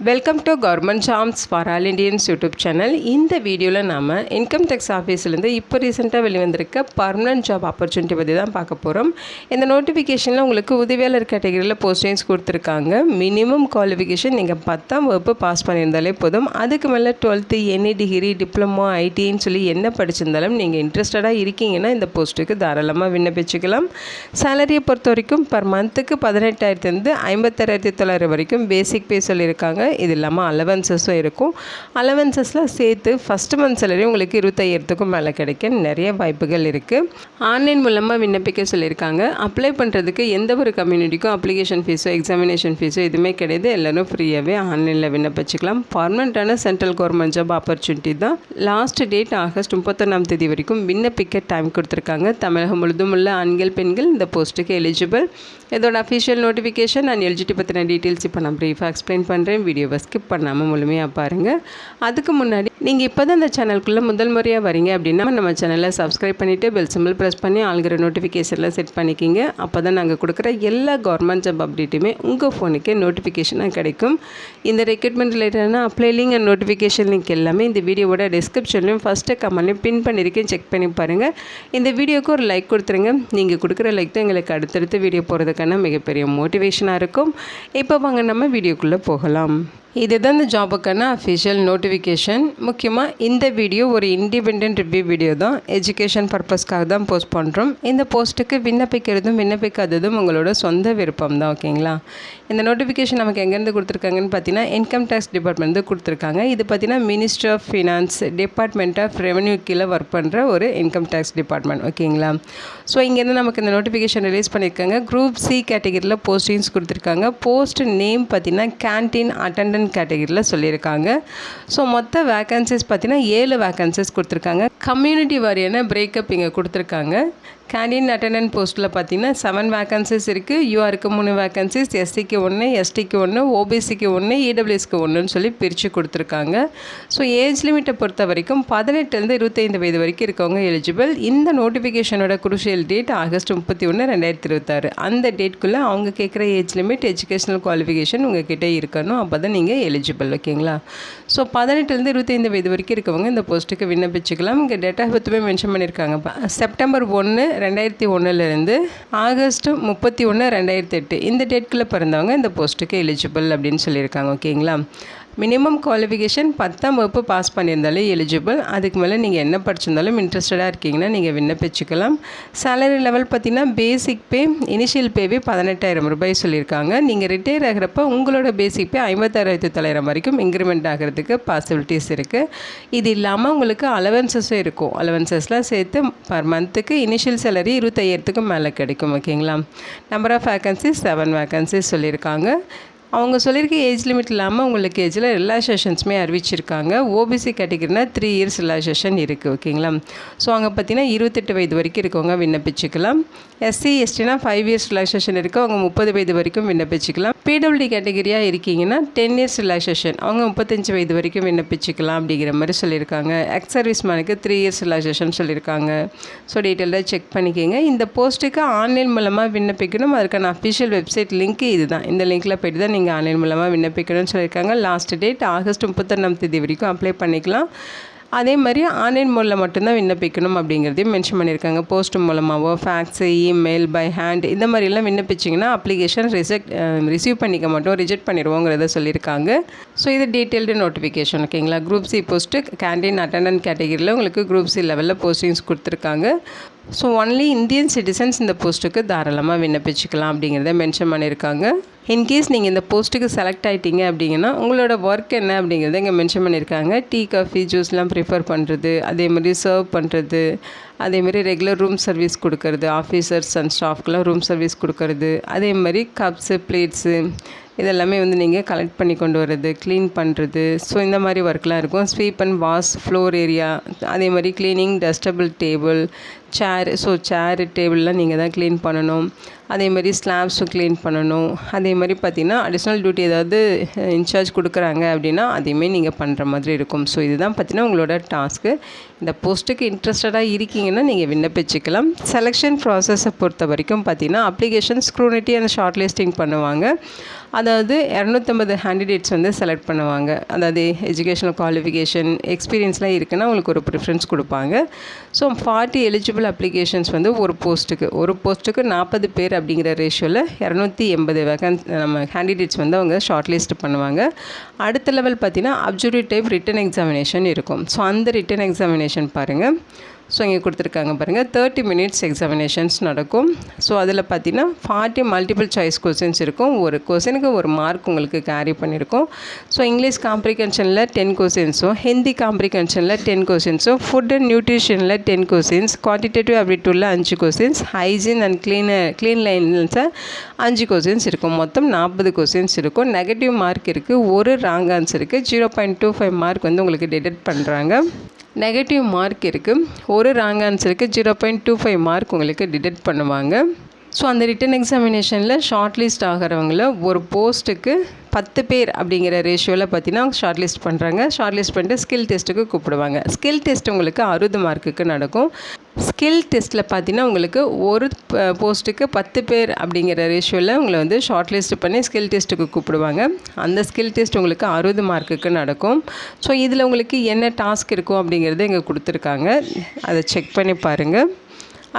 Welcome to government jobs for all Indians YouTube channel. இந்த வீடியோவில் நாம் இன்கம் டேக்ஸ் ஆஃபீஸ்லேருந்து இப்போ ரீசெண்டாக வெளிவந்திருக்க பர்மனன்ட் ஜாப் ஆப்பர்ச்சுனிட்டி பற்றி தான் பார்க்க போகிறோம். இந்த நோட்டிஃபிகேஷனில் உங்களுக்கு உதவியாளர் கேட்டகரியில் போஸ்டிங்ஸ் கொடுத்துருக்காங்க. மினிமம் குவாலிஃபிகேஷன் நீங்கள் 10ஆம் வகுப்பு பாஸ் பண்ணியிருந்தாலே போதும். அதுக்கு மேலே 12th எனி டிகிரி டிப்ளமோ ஐடின்னு சொல்லி என்ன படிச்சிருந்தாலும் நீங்கள் இன்ட்ரெஸ்டடாக இருக்கீங்கன்னா இந்த போஸ்ட்டுக்கு தாராளமாக விண்ணப்பிச்சுக்கலாம். சேலரியை பொறுத்த வரைக்கும் பர் மந்த்துக்கு 18,000 56,900 வரைக்கும் பேசிக் பே சொல்லியிருக்காங்க. இது இல்லாமல் அலவன்சஸும் இருக்கும். அலவன்சஸில் சேர்த்து ஃபஸ்ட்டு மந்த் சேலரி உங்களுக்கு 25,000க்கும் மேலே கிடைக்க நிறைய வாய்ப்புகள் இருக்குது. ஆன்லைன் மூலமாக விண்ணப்பிக்க சொல்லியிருக்காங்க. அப்ளை பண்ணுறதுக்கு எந்த ஒரு கம்யூனிட்டிக்கும் அப்ளிகேஷன் ஃபீஸோ எக்ஸாமினேஷன் ஃபீஸோ எதுவுமே கிடையாது. எல்லோரும் ஃப்ரீயாகவே ஆன்லைனில் விண்ணப்பிச்சுக்கலாம். பர்மனெண்ட்டான சென்ட்ரல் கவர்மெண்ட் ஜாப் ஆப்பர்ச்சுனிட்டி தான். லாஸ்ட் டேட் ஆகஸ்ட் 31ஆம் தேதி வரைக்கும் விண்ணப்பிக்க டைம் கொடுத்துருக்காங்க. தமிழகம் முழுதும் உள்ள ஆண்கள் பெண்கள் இந்த போஸ்ட்டுக்கு எலிஜிபிள். இதோட அஃபிஷியல் நோட்டிஃபிகேஷன் அண்ட் எலிஜிபிலிட்டி பற்றின டீட்டெயில்ஸ் இப்போ நான் ப்ரீஃபாக எக்ஸ்பிளைன் பண்ணுறேன். வீடியோவை ஸ்கிப் பண்ணாமல் முழுமையாக பாருங்கள். அதுக்கு முன்னாடி நீங்கள் இப்போ தான் இந்த சேனலுக்குள்ளே முதல் முறையாக வரீங்க அப்படின்னா நம்ம சேனலை சப்ஸ்கிரைப் பண்ணிவிட்டு பெல் சிம்பிள் ப்ரெஸ் பண்ணி ஆளுங்கிற நோட்டிஃபிகேஷனில் செட் பண்ணிக்கிங்க. அப்போ தான் நாங்கள் கொடுக்குற எல்லா கவர்மெண்ட் ஜாப் அப்டேட்டுமே உங்கள் ஃபோனுக்கே நோட்டிஃபிகேஷனாக கிடைக்கும். இந்த ரெக்ரூட்மெண்ட் ரிலேட்டடான apply link and notification link எல்லாமே இந்த வீடியோவோட டிஸ்கிரிப்ஷன்லையும் ஃபஸ்ட்டு கமெண்ட்லையும் பின் பண்ணியிருக்கேன். செக் பண்ணி பாருங்கள். இந்த வீடியோவுக்கு ஒரு லைக் கொடுத்துருங்க. நீங்கள் கொடுக்குற லைக் தான் எங்களுக்கு அடுத்தடுத்து வீடியோ போகிறதுக்கான மிகப்பெரிய மோட்டிவேஷனாக இருக்கும். இப்போ வாங்க நம்ம வீடியோக்குள்ளே போகலாம். இதுதான் இந்த ஜாபுக்கான அஃபிஷியல் நோட்டிஃபிகேஷன். முக்கியமாக இந்த வீடியோ ஒரு இண்டிபெண்ட் ரிவ்யூ வீடியோ தான். எஜுகேஷன் பர்பஸ்க்காக தான் போஸ்ட் பண்ணுறோம். இந்த போஸ்ட்டுக்கு விண்ணப்பிக்கிறதும் விண்ணப்பிக்காததும் உங்களோட சொந்த விருப்பம் தான். ஓகேங்களா? இந்த நோட்டிஃபிகேஷன் நமக்கு எங்கேருந்து கொடுத்துருக்காங்கன்னு பார்த்தீங்கன்னா இன்கம் டேக்ஸ் டிபார்ட்மெண்ட் கொடுத்துருக்காங்க. இது பார்த்தீங்கன்னா ministry of finance department of revenue கீழே ஒர்க் பண்ணுற ஒரு இன்கம் டேக்ஸ் டிபார்ட்மெண்ட். ஓகேங்களா? ஸோ இங்கேருந்து நமக்கு இந்த நோட்டிஃபிகேஷன் ரிலீஸ் பண்ணியிருக்காங்க. குரூப் சி கேட்டகரியில் போஸ்டிங்ஸ் கொடுத்துருக்காங்க. போஸ்ட் நேம் பார்த்தீங்கன்னா கேன்டீன் அட்டெண்டன்ட் கேட்டகரியில் சொல்லியிருக்காங்க. ஸோ மொத்த வேக்கன்சிஸ் பார்த்தீங்கன்னா 7 வேக்கன்சிஸ் கொடுத்துருக்காங்க. கம்யூனிட்டி வாரியான பிரேக்கப் இங்கே கொடுத்துருக்காங்க. கேண்டீன் அட்டெண்டன்ட் போஸ்ட்டில் பார்த்தீங்கன்னா 7 வேக்கன்சிஸ் இருக்குது. யூஆருக்கு 3 வேக்கன்சிஸ், எஸ்சிக்கு 1, எஸ்டிக்கு 1, ஓபிசிக்கு 1, இடபிள்யூஎஸ்க்கு 1ன்னு சொல்லி பிரித்து கொடுத்துருக்காங்க. ஸோ ஏஜ் லிமிட்டை பொறுத்த வரைக்கும் 18 25 வயது வரைக்கும் இருக்கவங்க எலிஜிபிள். இந்த நோட்டிஃபிகேஷனோட குரூஷியல் டேட் ஆகஸ்ட் 31 2026. அந்த டேட்குள்ளே அவங்க கேட்குற ஏஜ் லிமிட் எஜுகேஷனல் குவாலிஃபிகேஷன் உங்ககிட்ட இருக்கணும். அப்போ தான் நீங்கள் எலிஜிபிள். ஓகேங்களா? ஸோ 18 25 வயது வரைக்கும் இருக்கவங்க இந்த போஸ்ட்டுக்கு விண்ணப்பிச்சுக்கலாம். இங்கே டேட் ஆஃப் பர்த்துமே மென்ஷன் பண்ணியிருக்காங்க. செப்டம்பர் 1 2001 ஆகஸ்ட் 31 2008 இந்த டேட்குள்ளே பிறந்தவங்க இந்த போஸ்ட்டுக்கு எலிஜிபிள் அப்படின்னு சொல்லியிருக்காங்க. ஓகேங்களா? மினிமம் குவாலிஃபிகேஷன் 10ஆம் வகுப்பு பாஸ் பண்ணியிருந்தாலே எலிஜிபிள். அதுக்கு மேலே நீங்கள் என்ன படிச்சிருந்தாலும் இன்ட்ரெஸ்டடாக இருக்கீங்கன்னா நீங்கள் விண்ணப்பிச்சுக்கலாம். சேலரி லெவல் பார்த்திங்கன்னா பேசிக் பே இனிஷியல் பேவே 18,000 ரூபாய் சொல்லியிருக்காங்க. நீங்கள் ரிட்டையர் ஆகிறப்ப உங்களோட பேசிக் பே 56,900 வரைக்கும் இன்க்ரிமெண்ட் ஆகிறதுக்கு பாசிபிலிட்டிஸ் இருக்குது. இது இல்லாமல் உங்களுக்கு அலவன்சஸும் இருக்கும். அலவன்சஸ்லாம் சேர்த்து பர் மந்த்துக்கு இனிஷியல் சேலரி 25,000க்கும் மேலே கிடைக்கும். ஓகேங்களா? நம்பர் ஆஃப் வேக்கன்சிஸ் 7 வேக்கன்சிஸ் சொல்லியிருக்காங்க. அவங்க சொல்லியிருக்க ஏஜ் லிமிட் இல்லாமல் உங்களுக்கு ஏஜில் ரிலாக்ஸேஷன்ஸுமே அறிவிச்சிருக்காங்க. ஓபிசி கேட்டகரினா 3 இயர்ஸ் ரிலாக்ஸேஷன் இருக்குது. ஓகேங்களா? ஸோ அங்கே பார்த்தீங்கன்னா 28 வயது வரைக்கும் இருக்கவங்க விண்ணப்பிச்சுக்கலாம். எஸ்சி எஸ்டினா 5 இயர்ஸ் ரிலாக்ஸேஷன் இருக்குது. அவங்க 30 வயது வரைக்கும் விண்ணப்பிச்சுக்கலாம். பிடபிள்யூடி கேட்டகரியாக இருக்கீங்கன்னா 10 இயர்ஸ் ரிலாக்ஸேஷன் அவங்க 35 வயது வரைக்கும் விண்ணப்பிச்சுக்கலாம் அப்படிங்கிற மாதிரி சொல்லியிருக்காங்க. எக்ஸ் சர்வீஸ் மேனுக்கு 3 இயர்ஸ் ரிலாக்ஸேஷன் சொல்லியிருக்காங்க. ஸோ டீட்டெயிலாக செக் பண்ணிக்கோங்க. இந்த போஸ்ட்டுக்கு ஆன்லைன் மூலமாக விண்ணப்பிக்கணும். அதுக்கான அஃபிஷியல் வெப்சைட் லிங்க்கு இது தான். இந்த லிங்க்கில் போய்ட்டு தான் நீங்கள் ஆன்லைன் மூலமாக விண்ணப்பிக்கணும்னு சொல்லியிருக்காங்க. லாஸ்ட் டேட் ஆகஸ்ட் 31ஆம் தேதி வரைக்கும் அப்ளை பண்ணிக்கலாம். அதே மாதிரி ஆன்லைன் மோடில் மட்டும்தான் விண்ணப்பிக்கணும் அப்படிங்கிறதையும் மென்ஷன் பண்ணியிருக்காங்க. போஸ்ட் மூலமாகவோ ஃபேக்ஸு இமெயில் பை ஹேண்ட் இந்த மாதிரிலாம் விண்ணப்பிச்சிங்கன்னா அப்ளிகேஷன் ரிசீவ் பண்ணிக்க மாட்டோம், ரிஜெக்ட் பண்ணிடுவோங்கிறத சொல்லியிருக்காங்க. ஸோ இது டீட்டெயில்டு நோட்டிஃபிகேஷன். ஓகேங்களா? Group C post canteen attendant கேட்டகரியில் உங்களுக்கு குரூப் சி லெவலில் போஸ்டிங்ஸ் கொடுத்துருக்காங்க. ஸோ ஒன்லி இந்தியன் சிட்டிசன்ஸ் இந்த போஸ்ட்டுக்கு தாராளமாக விண்ணப்பிச்சுக்கலாம் அப்படிங்கிறத மென்ஷன் பண்ணியிருக்காங்க. இன்கேஸ் நீங்கள் இந்த போஸ்ட்டுக்கு செலக்ட் ஆகிட்டீங்க அப்படிங்கன்னா உங்களோட ஒர்க் என்ன அப்படிங்கிறத இங்கே மென்ஷன் பண்ணியிருக்காங்க. டீ காஃபி ஜூஸ்லாம் ப்ரிஃபர் பண்ணுறது, அதேமாதிரி சர்வ் பண்ணுறது, அதேமாதிரி ரெகுலர் ரூம் சர்வீஸ் கொடுக்கறது, ஆஃபீஸர்ஸ் அண்ட் ஸ்டாஃப்க்கெலாம் ரூம் சர்வீஸ் கொடுக்கறது, அதே மாதிரி கப்ஸு பிளேட்ஸு இதெல்லாமே நீங்கள் கலெக்ட் பண்ணி கொண்டு வர்றது, க்ளீன் பண்ணுறது. ஸோ இந்த மாதிரி ஒர்க்லாம் இருக்கும். Sweep and wash floor area, அதே மாதிரி க்ளீனிங் டஸ்டபிள் டேபிள், சேரு டேபிள்லாம் நீங்கள் தான் க்ளீன் பண்ணணும். அதேமாதிரி ஸ்லாப்ஸும் க்ளீன் பண்ணணும். அதேமாதிரி பார்த்திங்கன்னா அடிஷ்னல் டியூட்டி ஏதாவது இன்சார்ஜ் கொடுக்குறாங்க அப்படின்னா அதையுமே நீங்கள் பண்ணுற மாதிரி இருக்கும். ஸோ இதுதான் பார்த்திங்கன்னா உங்களோட டாஸ்க்கு. இந்த போஸ்ட்டுக்கு இன்ட்ரெஸ்டடாக இருக்கீங்கன்னா நீங்கள் விண்ணப்பிச்சுக்கலாம். செலெக்ஷன் ப்ராசஸை பொறுத்த வரைக்கும் பார்த்திங்கன்னா அப்ளிகேஷன் ஸ்க்ரூனிட்டி அண்ட் ஷார்ட் லிஸ்டிங் பண்ணுவாங்க. அதாவது 250 கேண்டிடேட்ஸ் வந்து செலக்ட் பண்ணுவாங்க. அதாவது எஜுகேஷனல் குவாலிஃபிகேஷன் எக்ஸ்பீரியன்ஸ்லாம் இருக்குன்னா உங்களுக்கு ஒரு ப்ரிஃபரன்ஸ் கொடுப்பாங்க. ஸோ 40 எலிஜிபிள் அப்ளிகேஷன்ஸ் வந்து ஒரு போஸ்ட்டுக்கு 40 பேர் அப்படிங்கிற ரேஷியோவில் 280 நம்ம கேண்டிடேட்ஸ் வந்து அவங்க ஷார்ட் லிஸ்ட் பண்ணுவாங்க. அடுத்த லெவல் பார்த்திங்கன்னா அப்ஜெக்டிவ் டைப் ரிட்டன் எக்ஸாமினேஷன் இருக்கும். ஸோ அந்த ரிட்டன் எக்ஸாமினேஷன் பாருங்கள். ஸோ இங்கே கொடுத்துருக்காங்க பாருங்கள், 30 மினிட்ஸ் எக்ஸாமினேஷன்ஸ் நடக்கும். ஸோ அதில் பார்த்தீங்கன்னா 40 மல்டிபிள் சாய்ஸ் கொஸ்டின்ஸ் இருக்கும். ஒரு கொஸ்டினுக்கு ஒரு மார்க் உங்களுக்கு கேரி பண்ணியிருக்கோம். ஸோ இங்கிலீஷ் காம்ப்ரிகென்ஷனில் 10 கொஸ்டின்ஸும், ஹிந்தி காம்ப்ரிகென்ஷனில் 10 கொஸ்டின்ஸும், ஃபுட் அண்ட் நியூட்ரிஷனில் 10 கொஸ்டின்ஸ், குவான்டிடேட்டிவ் ஆப்டிடியூடில் 5 கொஸ்டின்ஸ், ஹைஜீன் அண்ட் க்ளீன் லைன்ஸில் 5 கொஸ்டின்ஸ் இருக்கும். மொத்தம் 40 கொஸ்டின்ஸ் இருக்கும். நெகட்டிவ் மார்க் இருக்குது, ஒரு ராங் ஆன்சருக்கு 0.25 மார்க் வந்து உங்களுக்கு டிடெக்ட் பண்ணுறாங்க. நெகட்டிவ் மார்க் இருக்குது, ஒரு ராங் ஆன்சருக்கு 0.25 மார்க் உங்களுக்கு டிடெக்ட் பண்ணுவாங்க. ஸோ அந்த ரிட்டன் எக்ஸாமினேஷனில் ஷார்ட் லிஸ்ட் ஆகிறவங்கள ஒரு போஸ்ட்டுக்கு 10 பேர் அப்படிங்கிற ரேஷியோவில் பார்த்தீங்கன்னா ஷார்ட் லிஸ்ட் பண்ணுறாங்க. ஷார்ட் லிஸ்ட் பண்ணிட்டு ஸ்கில் டெஸ்ட்டுக்கு கூப்பிடுவாங்க. ஸ்கில் டெஸ்ட் உங்களுக்கு 60 மார்க்குக்கு நடக்கும். ஸ்கில் டெஸ்ட்டில் பார்த்தீங்கன்னா உங்களுக்கு ஒரு போஸ்ட்டுக்கு 10 பேர் அப்படிங்கிற ரேஷியோவில் உங்களை வந்து ஷார்ட் லிஸ்ட் பண்ணி ஸ்கில் டெஸ்ட்டுக்கு கூப்பிடுவாங்க. அந்த ஸ்கில் டெஸ்ட் உங்களுக்கு 60 மார்க்குக்கு நடக்கும். ஸோ இதில் உங்களுக்கு என்ன டாஸ்க் இருக்கும் அப்படிங்கிறத இங்கே கொடுத்துருக்காங்க. அதை செக் பண்ணி பாருங்கள்.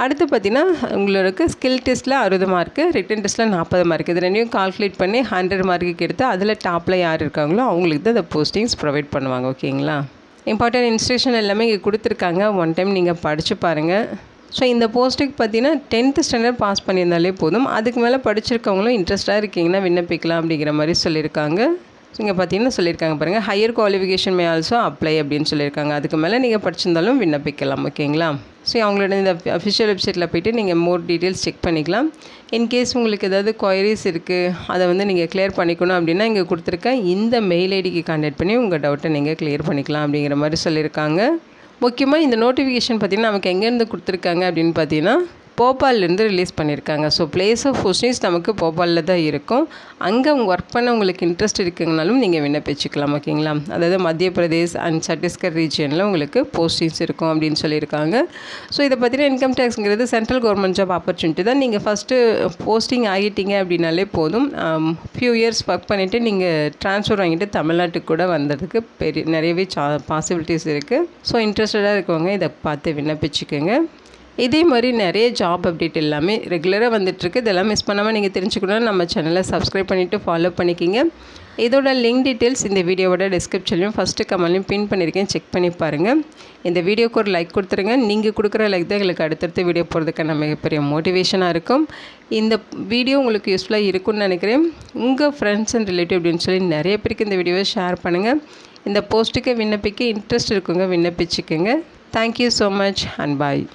அடுத்து பார்த்திங்கன்னா உங்களுக்கு ஸ்கில் டெஸ்ட்டில் 60 மார்க்கு, ரிட்டன் டெஸ்ட்டில் 40 மார்க், இது ரெண்டையும் கால்குலேட் பண்ணி 100 மார்க்குக்கு எடுத்து அதில் டாப்பில் யார் இருக்காங்களோ அவங்களுக்கு தான் இந்த போஸ்டிங்ஸ் ப்ரொவைட் பண்ணுவாங்க. ஓகேங்களா? இம்பார்ட்டன்ட் இன்ஸ்ட்ரக்ஷன் எல்லாமே இங்கே கொடுத்துருக்காங்க. ஒன் டைம் நீங்கள் படித்து பாருங்கள். ஸோ இந்த போஸ்ட்டுக்கு பார்த்தீங்கன்னா 10th ஸ்டாண்டர்ட் பாஸ் பண்ணியிருந்தாலே போதும். அதுக்கு மேலே படிச்சிருக்கவங்களும் இன்ட்ரெஸ்ட்டாக இருக்கீங்கன்னா விண்ணப்பிக்கலாம் அப்படிங்கிற மாதிரி சொல்லியிருக்காங்க. இங்கே பார்த்தீங்கன்னா சொல்லியிருக்காங்க பாருங்கள், higher qualification may also apply அப்படின்னு சொல்லியிருக்காங்க. அதுக்கு மேலே நீங்கள் படிச்சிருந்தாலும் விண்ணப்பிக்கலாம். ஓகேங்களா? ஸோ அவங்களோட இந்த அஃபிஷியல் வெப்சைட்டில் போய்ட்டு நீங்கள் மோர் டீட்டெயில்ஸ் செக் பண்ணிக்கலாம். இன்கேஸ் உங்களுக்கு ஏதாவது கொயரிஸ் இருக்குது, அதை வந்து நீங்கள் கிளியர் பண்ணிக்கணும் அப்படின்னா இங்கே கொடுத்துருக்க இந்த மெயில் ஐடிக்கு கான்டாக்ட் பண்ணி உங்கள் டவுட்டை நீங்கள் கிளியர் பண்ணிக்கலாம் அப்படிங்கிற மாதிரி சொல்லியிருக்காங்க. முக்கியமாக இந்த நோட்டிஃபிகேஷன் பார்த்திங்கன்னா நமக்கு எங்கேருந்து கொடுத்துருக்காங்க அப்படின்னு பார்த்தீங்கன்னா போபால்லேருந்து ரிலீஸ் பண்ணியிருக்காங்க. ஸோ பிளேஸ் ஆஃப் போஸ்டிங்ஸ் நமக்கு போபாலில் தான் இருக்கும். அங்கே அவங்க ஒர்க் பண்ண உங்களுக்கு இன்ட்ரெஸ்ட் இருக்குங்கனாலும் நீங்கள் விண்ணப்பிச்சுக்கலாம். ஓகேங்களா? அதாவது மத்திய பிரதேஷ் அண்ட் சத்தீஸ்கர் ரீஜியனில் உங்களுக்கு போஸ்டிங்ஸ் இருக்கும் அப்படின்னு சொல்லியிருக்காங்க. ஸோ இதை பார்த்தீங்கன்னா இன்கம் டேக்ஸுங்கிறது சென்ட்ரல் கவர்மெண்ட் ஜாப் ஆப்பர்ச்சுனிட்டி தான். நீங்கள் ஃபஸ்ட்டு போஸ்டிங் ஆகிட்டீங்க அப்படின்னாலே போதும். ஃபியூ இயர்ஸ் ஒர்க் பண்ணிவிட்டு நீங்கள் ட்ரான்ஸ்ஃபர் வாங்கிட்டு தமிழ்நாட்டுக்கு கூட வந்ததுக்கு நிறையவே பாசிபிலிட்டிஸ் இருக்குது. ஸோ இன்ட்ரெஸ்டடாக இருக்கவங்க இதை பார்த்து விண்ணப்பிச்சுக்கோங்க. இதே மாதிரி நிறைய ஜாப் அப்டேட் எல்லாமே ரெகுலராக வந்துட்டுருக்கு. இதெல்லாம் மிஸ் பண்ணாமல் நீங்கள் தெரிஞ்சுக்கணும், நம்ம சேனலை சப்ஸ்கிரைப் பண்ணிவிட்டு ஃபாலோ பண்ணிக்கிங்க. இதோட லிங்க் டீட்டெயில்ஸ் இந்த வீடியோவோட டிஸ்கிரிப்ஷன்லையும் ஃபஸ்ட்டு கமெண்ட்லையும் பின் பண்ணியிருக்கேன், செக் பண்ணி பாருங்கள். இந்த வீடியோக்கு ஒரு லைக் கொடுத்துருங்க. நீங்கள் கொடுக்குற லைக் தான் எங்களுக்கு அடுத்தடுத்த வீடியோ போகிறதுக்கான மிகப்பெரிய மோட்டிவேஷனாக இருக்கும். இந்த வீடியோ உங்களுக்கு யூஸ்ஃபுல்லாக இருக்கும்னு நினைக்கிறேன். உங்கள் ஃப்ரெண்ட்ஸ் அண்ட் ரிலேட்டிவ் அப்படின்னு சொல்லி நிறைய பேருக்கு இந்த வீடியோவை ஷேர் பண்ணுங்கள். இந்த போஸ்ட்டுக்கு விண்ணப்பிக்க இன்ட்ரெஸ்ட் இருக்குங்க, விண்ணப்பிச்சுக்கோங்க. Thank you so much and bye.